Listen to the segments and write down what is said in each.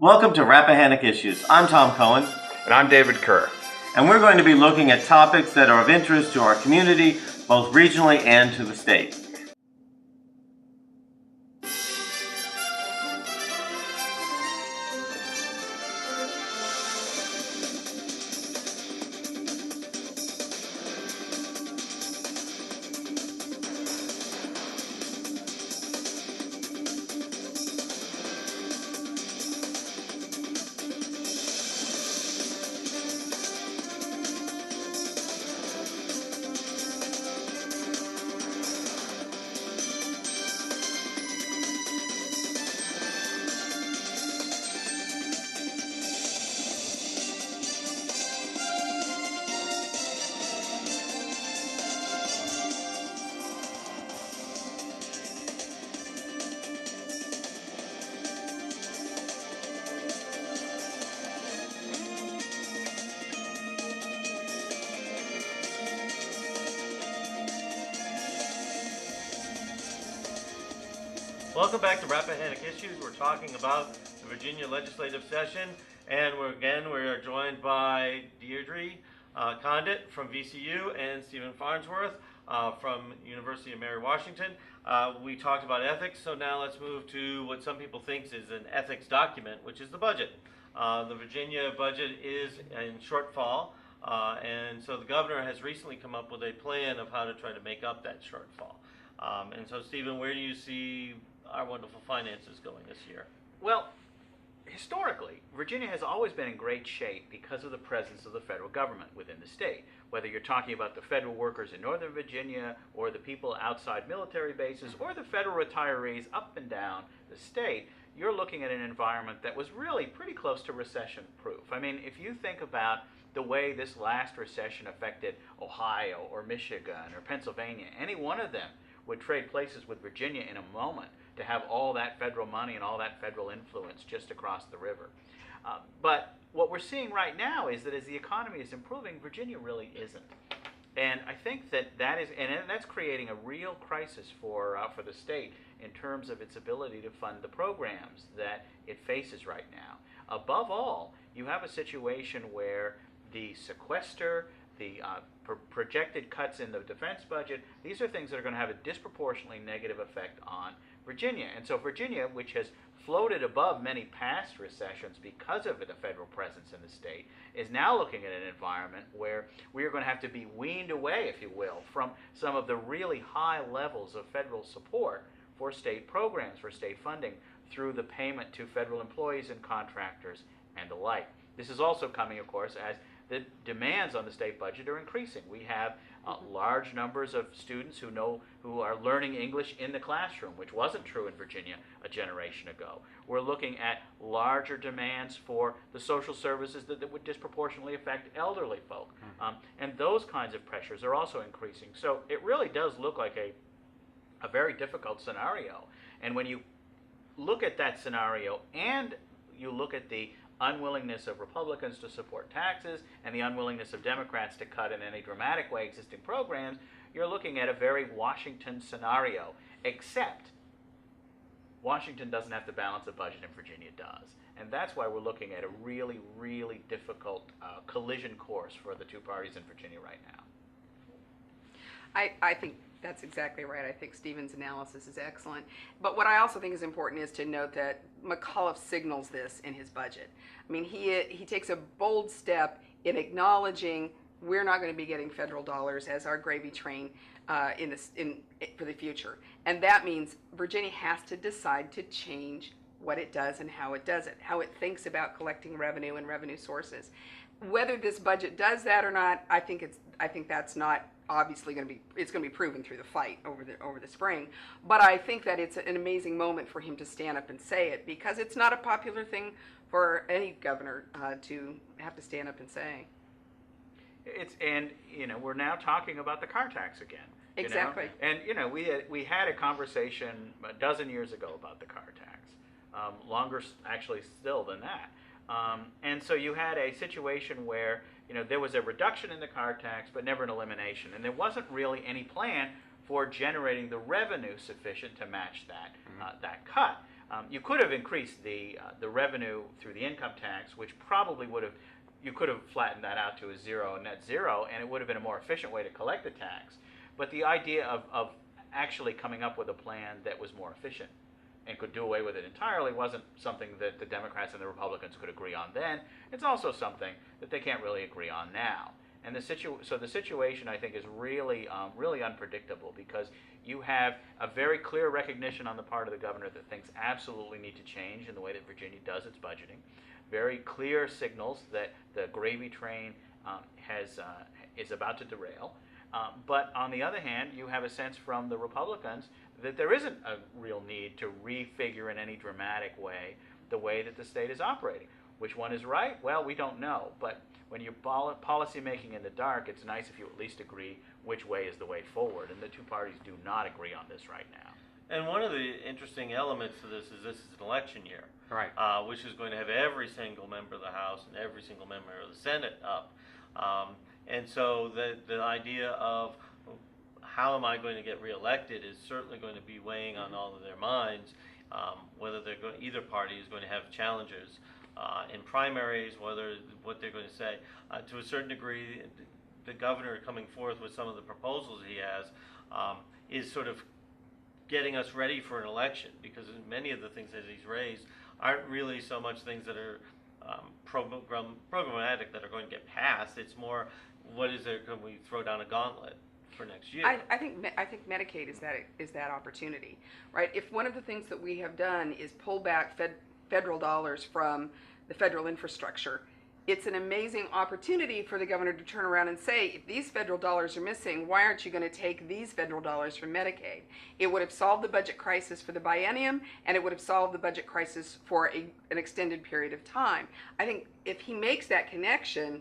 Welcome to Rappahannock Issues. I'm Tom Cohen. And I'm David Kerr. And we're going to be looking at topics that are of interest to our community, both regionally and to the state. Welcome back to Rappahannock Issues. We're talking about the Virginia legislative session, and we are joined by Deirdre Condit from VCU and Stephen Farnsworth from University of Mary Washington. We talked about ethics, so now let's move to what some people think is an ethics document, which is the budget. The Virginia budget is in shortfall, and so the governor has recently come up with a plan of how to try to make up that shortfall. And so, Stephen, where do you see our wonderful finances going this year? Well, historically, Virginia has always been in great shape because of the presence of the federal government within the state. Whether you're talking about the federal workers in Northern Virginia, or the people outside military bases, or the federal retirees up and down the state, you're looking at an environment that was really pretty close to recession-proof. I mean, if you think about the way this last recession affected Ohio or Michigan or Pennsylvania, any one of them would trade places with Virginia in a moment to have all that federal money and all that federal influence just across the river. But what we're seeing right now is that as the economy is improving, Virginia really isn't. And I think that is, and that's creating a real crisis for the state in terms of its ability to fund the programs that it faces right now. Above all, you have a situation where the sequester, the projected cuts in the defense budget, these are things that are going to have a disproportionately negative effect on Virginia. And so Virginia, which has floated above many past recessions because of the federal presence in the state, is now looking at an environment where we are going to have to be weaned away, if you will, from some of the really high levels of federal support for state programs, for state funding, through the payment to federal employees and contractors and the like. This is also coming, of course, as the demands on the state budget are increasing. We have large numbers of students who are learning English in the classroom, which wasn't true in Virginia a generation ago. We're looking at larger demands for the social services that would disproportionately affect elderly folk. And those kinds of pressures are also increasing. So it really does look like a very difficult scenario. And when you look at that scenario and you look at the unwillingness of Republicans to support taxes and the unwillingness of Democrats to cut in any dramatic way existing programs, you're looking at a very Washington scenario, except Washington doesn't have to balance a budget and Virginia does. And that's why we're looking at a really, really difficult collision course for the two parties in Virginia right now. I think that's exactly right. I think Stephen's analysis is excellent. But what I also think is important is to note that McAuliffe signals this in his budget. I mean, he takes a bold step in acknowledging we're not going to be getting federal dollars as our gravy train for the future. And that means Virginia has to decide to change what it does and how it does it, how it thinks about collecting revenue and revenue sources. Whether this budget does that or not, I think that's not obviously going to be proven through the fight over the spring. But I think that it's an amazing moment for him to stand up and say it, because it's not a popular thing for any governor to have to stand up and say. We're now talking about the car tax again. Exactly. And we had a conversation a dozen years ago about the car tax, longer actually still than that. And so you had a situation where there was a reduction in the car tax, but never an elimination, and there wasn't really any plan for generating the revenue sufficient to match that that cut. You could have increased the revenue through the income tax, which probably would have, you could have flattened that out to a zero, a net zero, and it would have been a more efficient way to collect the tax. But the idea of actually coming up with a plan that was more efficient and could do away with it entirely wasn't something that the Democrats and the Republicans could agree on then. It's also something that they can't really agree on now. And so the situation, I think, is really, really unpredictable, because you have a very clear recognition on the part of the governor that things absolutely need to change in the way that Virginia does its budgeting. Very clear signals that the gravy train is about to derail. But on the other hand, you have a sense from the Republicans that there isn't a real need to refigure in any dramatic way the way that the state is operating. Which one is right? Well, we don't know. But when you're policy making in the dark, it's nice if you at least agree which way is the way forward. And the two parties do not agree on this right now. And one of the interesting elements to this is an election year, Right. Which is going to have every single member of the House and every single member of the Senate up. And so the idea of how am I going to get reelected is certainly going to be weighing on all of their minds, whether either party is going to have challenges in primaries, what they're going to say. To a certain degree, the governor coming forth with some of the proposals he has is sort of getting us ready for an election, because many of the things that he's raised aren't really so much things that are programmatic that are going to get passed. It's more, what is there? Can we throw down a gauntlet for next year? I think Medicaid is that opportunity, right? If one of the things that we have done is pull back federal dollars from the federal infrastructure, it's an amazing opportunity for the governor to turn around and say, if these federal dollars are missing, why aren't you going to take these federal dollars from Medicaid? It would have solved the budget crisis for the biennium, and it would have solved the budget crisis for an extended period of time. I think if he makes that connection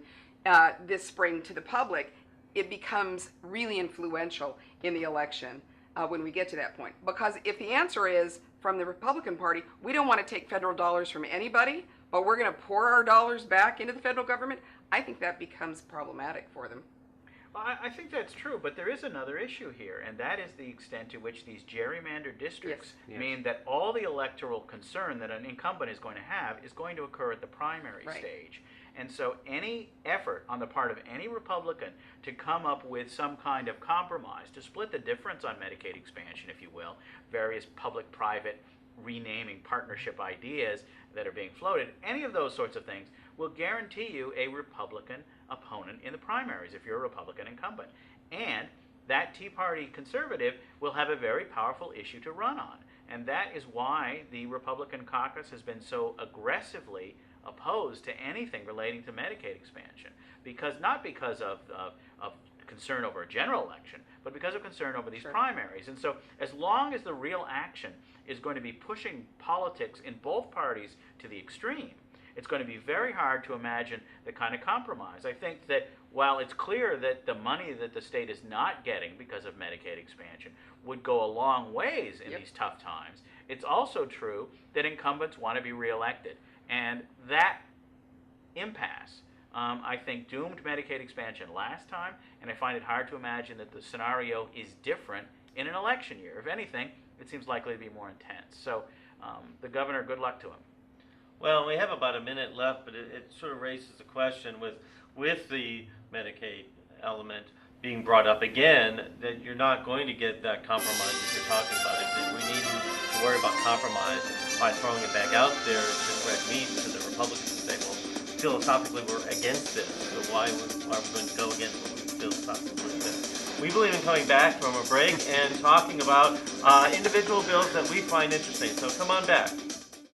this spring to the public, it becomes really influential in the election when we get to that point. Because if the answer is, from the Republican Party, we don't want to take federal dollars from anybody, but we're going to pour our dollars back into the federal government, I think that becomes problematic for them. Well, I think that's true, but there is another issue here, and that is the extent to which these gerrymandered districts Yes. mean that all the electoral concern that an incumbent is going to have is going to occur at the primary Right. stage. And so any effort on the part of any Republican to come up with some kind of compromise, to split the difference on Medicaid expansion, if you will, various public-private renaming partnership ideas that are being floated, any of those sorts of things will guarantee you a Republican opponent in the primaries if you're a Republican incumbent. And that Tea Party conservative will have a very powerful issue to run on. And that is why the Republican caucus has been so aggressively opposed to anything relating to Medicaid expansion. Not because of concern over a general election, but because of concern over these Sure. primaries. And so as long as the real action is going to be pushing politics in both parties to the extreme, it's going to be very hard to imagine the kind of compromise. I think that while it's clear that the money that the state is not getting because of Medicaid expansion would go a long ways in Yep. these tough times, it's also true that incumbents want to be reelected. And that impasse, I think, doomed Medicaid expansion last time, and I find it hard to imagine that the scenario is different in an election year. If anything, it seems likely to be more intense. So the governor, good luck to him. Well, we have about a minute left, but it sort of raises the question with the Medicaid element being brought up again, that you're not going to get that compromise that you're talking about. If we need to worry about compromise by throwing it back out there as red meat to the Republicans to say, well, philosophically we're against this, so why are we going to go against what we philosophically believe in? We believe in coming back from a break and talking about individual bills that we find interesting. So come on back.